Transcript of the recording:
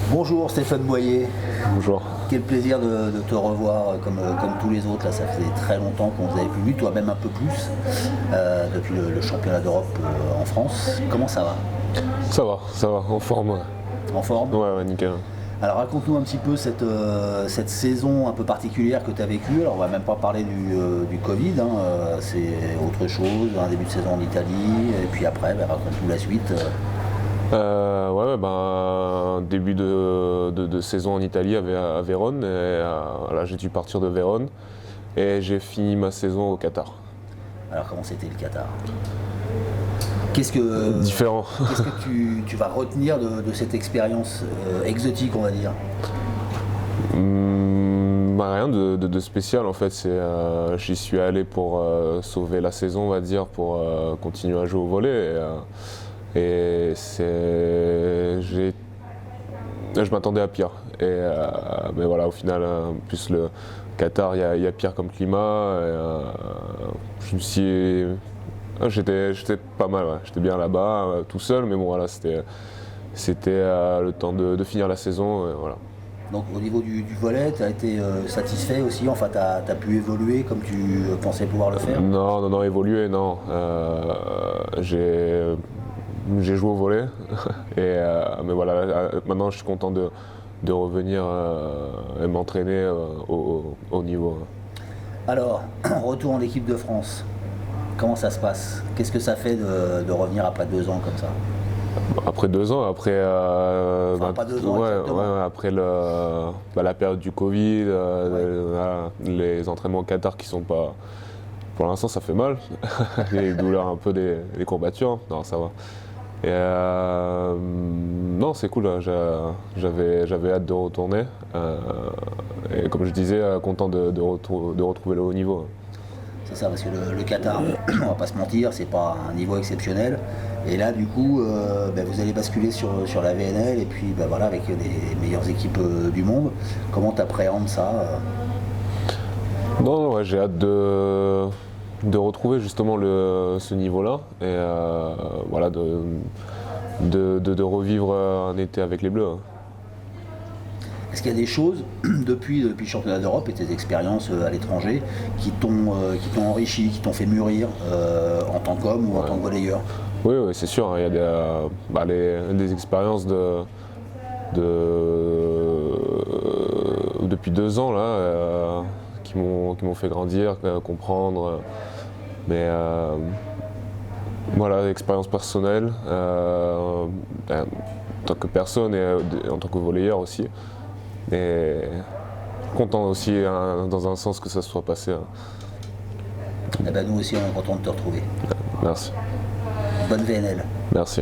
Bonjour Stéphane Boyer, Bonjour. quel plaisir de te revoir comme tous les autres. Là, ça faisait très longtemps qu'on vous avait plus vu, toi même un peu plus, depuis le championnat d'Europe en France. Comment ça va? Ça va, en forme. Ouais, En forme? ouais, nickel. Alors raconte-nous un petit peu cette saison un peu particulière que tu as vécue. Alors on va même pas parler du Covid, hein, c'est autre chose, un début de saison en Italie, et puis après raconte-nous la suite. Début de saison en Italie à Vérone. Et, là, j'ai dû partir de Vérone et j'ai fini ma saison au Qatar. Alors comment c'était le Qatar? Qu'est-ce que Différent. Qu'est-ce que tu vas retenir de cette expérience exotique, on va dire? Rien de spécial en fait. J'y suis allé pour sauver la saison, on va dire, pour continuer à jouer au volley. Je m'attendais à pire. Mais voilà, au final, en plus le Qatar, il y a pire comme climat. J'étais pas mal, ouais. J'étais bien là-bas, tout seul, mais bon voilà, c'était le temps de finir la saison. Voilà. Donc au niveau du volley, tu as été satisfait aussi, enfin tu as pu évoluer comme tu pensais pouvoir le faire? Non, évoluer, non. J'ai joué au volley, mais voilà, maintenant je suis content de revenir et m'entraîner au niveau. Alors, retour en équipe de France, comment ça se passe? Qu'est-ce que ça fait de revenir après 2 ans comme ça? Après 2 ans, après, Pas 2 ans, exactement. après la période du Covid, les entraînements au Qatar qui sont pas. Pour l'instant, ça fait mal. Les douleurs un peu des courbatures. Non, ça va. Non, c'est cool. Là. J'avais hâte de retourner. Et comme je disais, content de retrouver le haut niveau. C'est ça, parce que le Qatar, on va pas se mentir, c'est pas un niveau exceptionnel. Et là, du coup, vous allez basculer sur la VNL et puis voilà, avec les meilleures équipes du monde. Comment tu appréhendes ça? Non, ouais, j'ai hâte de retrouver justement ce niveau-là et voilà, de revivre un été avec les Bleus. Est-ce qu'il y a des choses depuis le championnat d'Europe et tes expériences à l'étranger qui t'ont enrichi, qui t'ont fait mûrir en tant qu'homme ou en tant que volleyeur? Oui, c'est sûr. Il y a des expériences depuis 2 ans là, qui m'ont fait grandir, comprendre. Mais voilà, expérience personnelle en tant que personne et en tant que volleyeur aussi. Et content aussi dans un sens que ça se soit passé. Eh ben, nous aussi, on est content de te retrouver. Merci. Bonne VNL. Merci.